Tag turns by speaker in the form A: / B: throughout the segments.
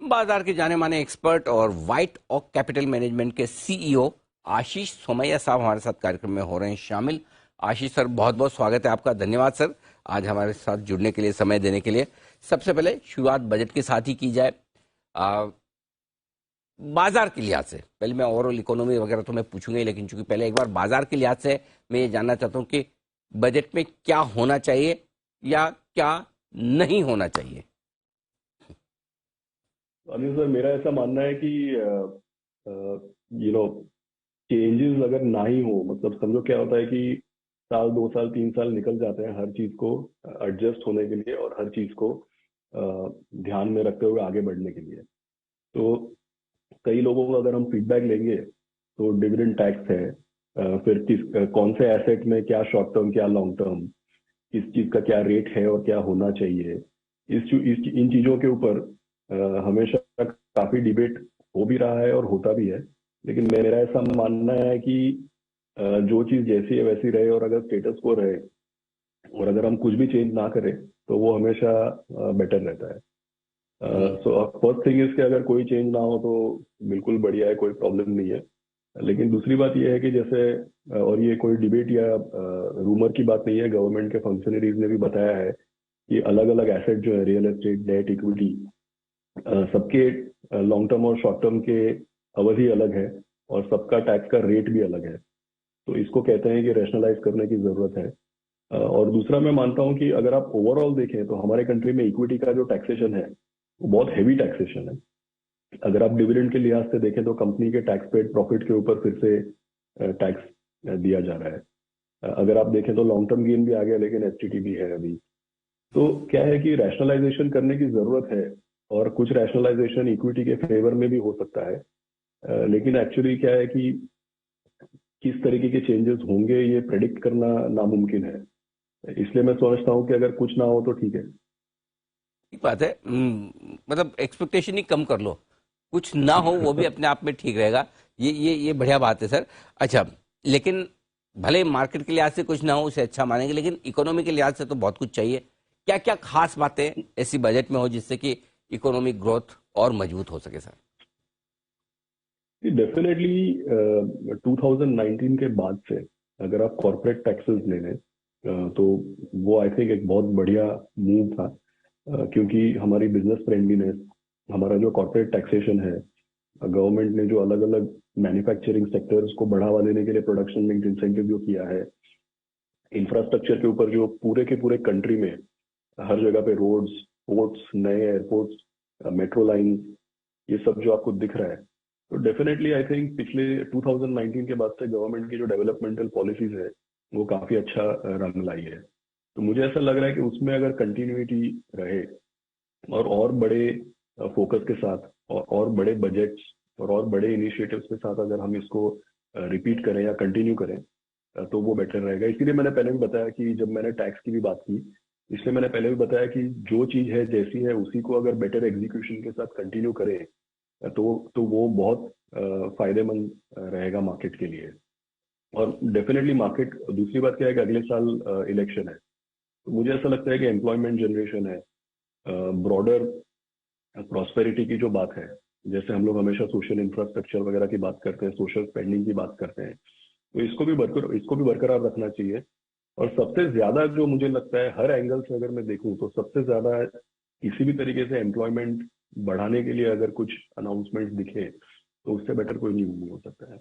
A: बाजार के जाने माने एक्सपर्ट और व्हाइट ऑक कैपिटल मैनेजमेंट के सीईओ आशीष सोमैया साहब हमारे साथ कार्यक्रम में हो रहे हैं शामिल। आशीष सर, बहुत बहुत स्वागत है आपका। धन्यवाद सर आज हमारे साथ जुड़ने के लिए, समय देने के लिए। सबसे पहले शुरुआत बजट के साथ ही की जाए। बाजार के लिहाज से पहले मैं ओवरऑल इकोनॉमी वगैरह तो मैं पूछूंगा ही, लेकिन चूंकि पहले एक बार बाजार के लिहाज से मैं ये जानना चाहता हूँ कि बजट में क्या होना चाहिए या क्या नहीं होना चाहिए।
B: अनिल सर, मेरा ऐसा मानना है कि यू नो चेंजेस अगर ना ही हो, मतलब समझो क्या होता है कि साल 2 साल 3 साल निकल जाते हैं हर चीज को एडजस्ट होने के लिए और हर चीज को ध्यान में रखते हुए आगे बढ़ने के लिए। तो कई लोगों को अगर हम फीडबैक लेंगे तो डिविडेंड टैक्स है, फिर कौन से एसेट में क्या शॉर्ट टर्म क्या लॉन्ग टर्म, किस चीज का क्या रेट है और क्या होना चाहिए, इन चीजों के ऊपर हमेशा काफी डिबेट हो भी रहा है और होता भी है। लेकिन मेरा ऐसा मानना है कि जो चीज जैसी है वैसी रहे, और अगर स्टेटस को रहे और अगर हम कुछ भी चेंज ना करें तो वो हमेशा बेटर रहता है। सो फर्स्ट थिंग इज कि अगर कोई चेंज ना हो तो बिल्कुल बढ़िया है, कोई प्रॉब्लम नहीं है। लेकिन दूसरी बात यह है कि जैसे, और ये कोई डिबेट या रूमर की बात नहीं है, गवर्नमेंट के फंक्शनरीज ने भी बताया है कि अलग अलग एसेट जो है, रियल एस्टेट, डेट, इक्विटी, सबके लॉन्ग टर्म और शॉर्ट टर्म के अवधि अलग है और सबका टैक्स का रेट भी अलग है। तो इसको कहते हैं कि रैशनलाइज करने की जरूरत है। और दूसरा मैं मानता हूं कि अगर आप ओवरऑल देखें तो हमारे कंट्री में इक्विटी का जो टैक्सेशन है वो बहुत हैवी टैक्सेशन है। अगर आप डिविडेंड के लिहाज से देखें तो कंपनी के टैक्स पेड प्रॉफिट के ऊपर फिर से टैक्स दिया जा रहा है। अगर आप देखें तो लॉन्ग टर्म गेन भी आ गया, लेकिन एसटीटी भी है अभी। तो क्या है कि रैशनलाइजेशन करने की जरूरत है, और कुछ रैशनलाइजेशन इक्विटी के फेवर में भी हो सकता है। लेकिन एक्चुअली क्या है कि किस तरीके के चेंजेस होंगे ये प्रेडिक्ट करना नामुमकिन है। इसलिए मैं समझता हूँ कि अगर कुछ ना हो तो ठीक है।
A: ठीक बात है। मतलब एक्सपेक्टेशन ही कम कर लो, कुछ ना हो वो भी अपने आप में ठीक रहेगा। ये बढ़िया बात है सर। अच्छा, लेकिन भले मार्केट के लिहाज से कुछ ना हो उसे अच्छा मानेंगे, लेकिन इकोनॉमी के लिहाज से तो बहुत कुछ चाहिए। क्या क्या खास बातें ऐसी बजट में हो जिससे कि इकोनॉमिक ग्रोथ और मजबूत हो सके सर?
B: डेफिनेटली 2019 के बाद से अगर आप कॉर्पोरेट टैक्सेस ले लें तो वो आई थिंक एक बहुत बढ़िया मूव था। क्योंकि हमारी बिजनेस फ्रेंडलीनेस, हमारा जो कॉर्पोरेट टैक्सेशन है, गवर्नमेंट ने जो अलग अलग मैन्युफैक्चरिंग सेक्टर्स को बढ़ावा देने के लिए प्रोडक्शन लिंक्ड इंसेंटिव जो किया है, इंफ्रास्ट्रक्चर के ऊपर जो पूरे के पूरे कंट्री में हर जगह पे रोड्स, पोर्ट्स, नए एयरपोर्ट्स, मेट्रो लाइन, ये सब जो आपको दिख रहा है, तो डेफिनेटली आई थिंक पिछले 2019 के बाद से गवर्नमेंट की जो डेवलपमेंटल पॉलिसीज है वो काफी अच्छा रंग लाई है। तो मुझे ऐसा लग रहा है कि उसमें अगर कंटिन्यूटी रहे और बड़े फोकस के साथ और बड़े बजट्स और बड़े इनिशिएटिव्स के साथ अगर हम इसको रिपीट करें या कंटिन्यू करें तो वो बेटर रहेगा। इसीलिए मैंने पहले भी बताया कि जब मैंने टैक्स की भी बात की, इसलिए मैंने पहले भी बताया कि जो चीज है जैसी है उसी को अगर बेटर एग्जीक्यूशन के साथ कंटिन्यू करें तो वो बहुत फायदेमंद रहेगा मार्केट के लिए। और डेफिनेटली मार्केट, दूसरी बात क्या है कि अगले साल इलेक्शन है, तो मुझे ऐसा लगता है कि एम्प्लॉयमेंट जनरेशन है, ब्रॉडर प्रॉस्पेरिटी की जो बात है, जैसे हम लोग हमेशा सोशल इंफ्रास्ट्रक्चर वगैरह की बात करते हैं, सोशल स्पेंडिंग की बात करते हैं, तो इसको भी बरकरार रखना चाहिए। और सबसे ज्यादा जो मुझे लगता है हर एंगल से अगर मैं देखूं तो सबसे ज्यादा किसी भी तरीके से एम्प्लॉयमेंट बढ़ाने के लिए अगर कुछ अनाउंसमेंट दिखे तो उससे बेटर कोई नहीं हो सकता है।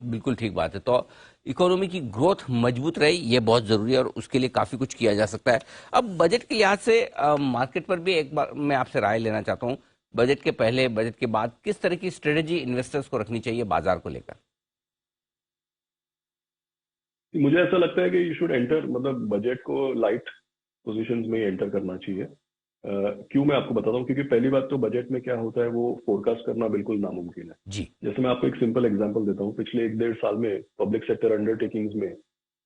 A: बिल्कुल ठीक बात है। तो इकोनॉमी की ग्रोथ मजबूत रहे ये बहुत जरूरी है और उसके लिए काफी कुछ किया जा सकता है। अब बजट के लिहाज से मार्केट पर भी एक बार मैं आपसे राय लेना चाहता हूँ। बजट के पहले, बजट के बाद किस तरह की स्ट्रेटेजी इन्वेस्टर्स को रखनी चाहिए बाजार को लेकर?
B: मुझे ऐसा लगता है कि यू शुड एंटर, मतलब बजट को लाइट पोजीशंस में एंटर करना चाहिए। क्यों, मैं आपको बताता हूँ। क्योंकि पहली बात तो बजट में क्या होता है वो फोरकास्ट करना बिल्कुल नामुमकिन है।
A: जी।
B: जैसे मैं आपको एक सिंपल एग्जांपल देता हूँ, पिछले 1-1.5 साल में पब्लिक सेक्टर अंडरटेकिंग्स में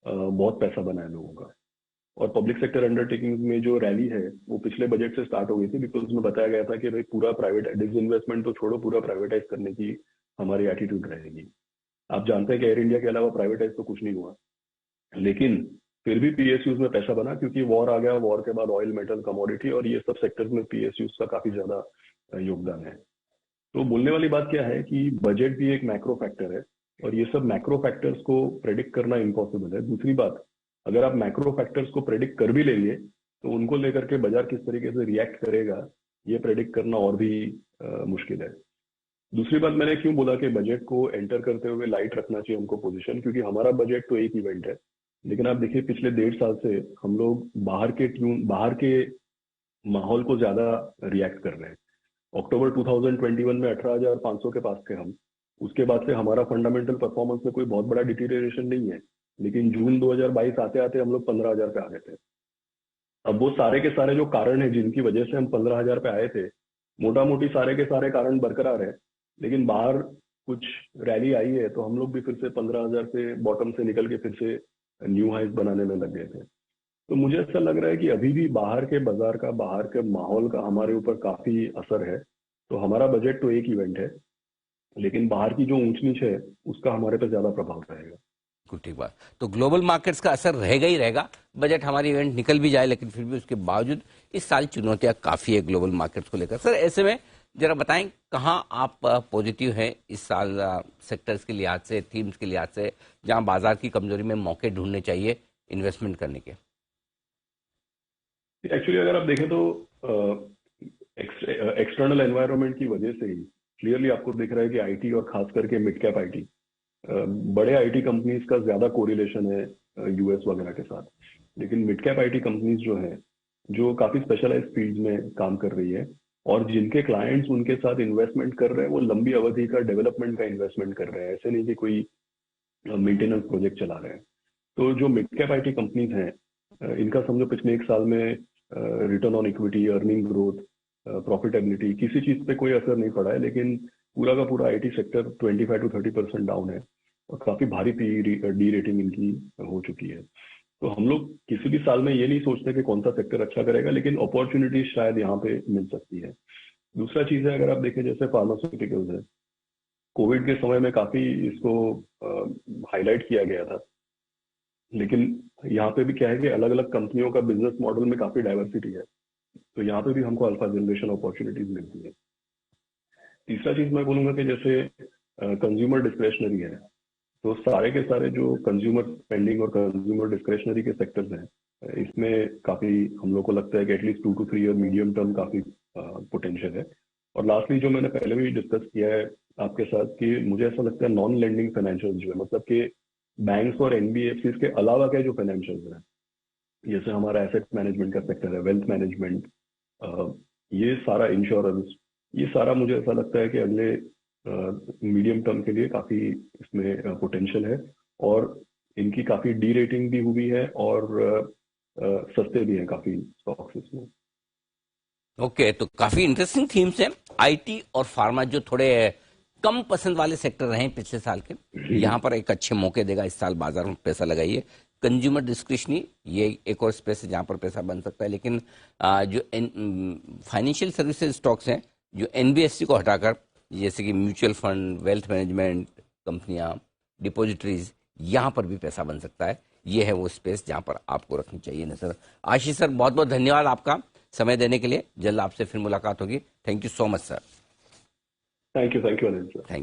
B: बहुत पैसा बना है लोगों का। और पब्लिक सेक्टर अंडरटेकिंग्स में जो रैली है वो पिछले बजट से स्टार्ट हो गई थी, बिकॉज उसमें बताया गया था कि भाई पूरा प्राइवेट डिसइन्वेस्टमेंट तो छोड़ो, पूरा प्राइवेटाइज करने की हमारी एटीट्यूड रहेगी। आप जानते हैं कि एयर इंडिया के अलावा प्राइवेटाइज तो कुछ नहीं हुआ, लेकिन फिर भी पीएसयूज में पैसा बना, क्योंकि वॉर आ गया। वॉर के बाद ऑयल, मेटल, कमोडिटी और ये सब सेक्टर्स में पीएसयूज का काफी ज्यादा योगदान है। तो बोलने वाली बात क्या है कि बजट भी एक मैक्रो फैक्टर है और ये सब मैक्रो फैक्टर्स को प्रेडिक्ट करना इम्पॉसिबल है। दूसरी बात, अगर आप मैक्रो फैक्टर्स को प्रेडिक्ट कर भी लेंगे तो उनको लेकर के बाजार किस तरीके से रिएक्ट करेगा ये प्रेडिक्ट करना और भी मुश्किल है। दूसरी बात, मैंने क्यों बोला कि बजट को एंटर करते हुए लाइट रखना चाहिए हमको पोजीशन, क्योंकि हमारा बजट तो एक इवेंट है, लेकिन आप देखिए पिछले 1.5 साल से हम लोग बाहर के माहौल को ज्यादा रिएक्ट कर रहे हैं। अक्टूबर 2021 में 18,500 के पास थे हम। उसके बाद से हमारा फंडामेंटल परफॉर्मेंस में कोई बहुत बड़ा डिटीरियरेशन नहीं है, लेकिन जून 2022 आते आते हम लोग 15,000 पे आ गए थे। अब वो सारे के सारे जो कारण है जिनकी वजह से हम 15,000 पे आए थे, मोटा मोटी सारे के सारे कारण बरकरार है, लेकिन बाहर कुछ रैली आई है तो हम लोग भी फिर से 15,000 से बॉटम से निकल के फिर से न्यू हाइज बनाने में लग गए थे। तो मुझे ऐसा लग रहा है कि अभी भी बाहर के बाजार का, बाहर के माहौल का हमारे ऊपर काफी असर है। तो हमारा बजट तो एक इवेंट है, लेकिन बाहर की जो ऊंच नीच है उसका हमारे पे ज्यादा प्रभाव रहेगा।
A: बिल्कुल ठीक बात। तो ग्लोबल मार्केट्स का असर रहेगा ही रहेगा, बजट हमारी इवेंट निकल भी जाए, लेकिन फिर भी उसके बावजूद इस साल चुनौतियां काफी है ग्लोबल मार्केट्स को लेकर। सर ऐसे में जरा बताएं कहाँ आप पॉजिटिव हैं इस साल, सेक्टर्स के लिहाज से, थीम्स के लिहाज से, जहां बाजार की कमजोरी में मौके ढूंढने चाहिए इन्वेस्टमेंट करने के।
B: एक्चुअली अगर आप देखें तो एक्सटर्नल एनवायरनमेंट की वजह से ही क्लियरली आपको दिख रहा है कि आईटी और खास करके मिड कैप आईटी, बड़े आईटी कंपनीज का ज्यादा कोरिलेशन है यूएस वगैरह के साथ, लेकिन मिड कैप आईटी कंपनीज जो है, जो काफी स्पेशलाइज्ड फील्ड में काम कर रही है और जिनके क्लाइंट्स उनके साथ इन्वेस्टमेंट कर रहे हैं, वो लंबी अवधि का डेवलपमेंट का इन्वेस्टमेंट कर रहे हैं, ऐसे नहीं कि कोई मेंटेनेंस प्रोजेक्ट चला रहे हैं। तो जो मिड कैप आईटी कंपनीज हैं, इनका समझो पिछले एक साल में return on equity, earning growth, profitability, किसी चीज पे कोई असर नहीं पड़ा है, लेकिन पूरा का पूरा आईटी सेक्टर 25 to 30% डाउन है और काफी भारी डी रेटिंग इनकी हो चुकी है। तो हम लोग किसी भी साल में ये नहीं सोचते कि कौन सा सेक्टर अच्छा करेगा, लेकिन अपॉर्चुनिटीज शायद यहाँ पे मिल सकती है। दूसरा चीज है, अगर आप देखें जैसे फार्मास्यूटिकल्स है, कोविड के समय में काफी इसको हाईलाइट किया गया था, लेकिन यहाँ पे भी क्या है कि अलग अलग कंपनियों का बिजनेस मॉडल में काफी डाइवर्सिटी है, तो यहाँ पे भी हमको अल्फा जनरेशन अपॉर्चुनिटीज मिलती है। तीसरा चीज मैं बोलूंगा कि जैसे कंज्यूमर डिस्क्रेशनरी है, तो सारे के सारे जो कंज्यूमर स्पेंडिंग और कंज्यूमर डिस्क्रेशनरी के सेक्टर्स हैं, इसमें काफी हम लोग को लगता है कि at least 2 to 3 year medium term काफी पोटेंशियल है। और लास्टली जो मैंने पहले भी डिस्कस किया है आपके साथ, कि मुझे ऐसा लगता है नॉन लेंडिंग फाइनेंशियल जो है, मतलब कि बैंक्स और एनबीएफसी के अलावा के जो फाइनेंशियल है, जैसे हमारा एसेट मैनेजमेंट का सेक्टर है, वेल्थ मैनेजमेंट, ये सारा इंश्योरेंस, ये सारा मुझे ऐसा लगता है कि अगले मीडियम टर्म के लिए काफी इसमें पोटेंशियल है और इनकी काफी डी रेटिंग भी हुई है और सस्ते भी हैं काफी स्टॉक्स इसमें।
A: ओके, तो काफी इंटरेस्टिंग थीम्स हैं। आईटी और फार्मा जो थोड़े कम पसंद वाले सेक्टर रहे हैं पिछले साल के, यहाँ पर एक अच्छे मौके देगा इस साल, बाजार में पैसा लगाइए। कंज्यूमर डिस्क्रिशनरी ये एक और स्पेस है जहां पर पैसा बन सकता है, लेकिन जो फाइनेंशियल सर्विसेज स्टॉक्स हैं, जो एनबीएफसी को हटाकर, जैसे कि म्यूचुअल फंड, वेल्थ मैनेजमेंट कंपनियां, डिपॉजिटरीज, यहाँ पर भी पैसा बन सकता है। ये है वो स्पेस जहां पर आपको रखनी चाहिए नजर। आशीष सर, बहुत बहुत धन्यवाद आपका समय देने के लिए। जल्द आपसे फिर मुलाकात होगी। Thank you so much sir.
B: Thank you Anil sir.
A: Thank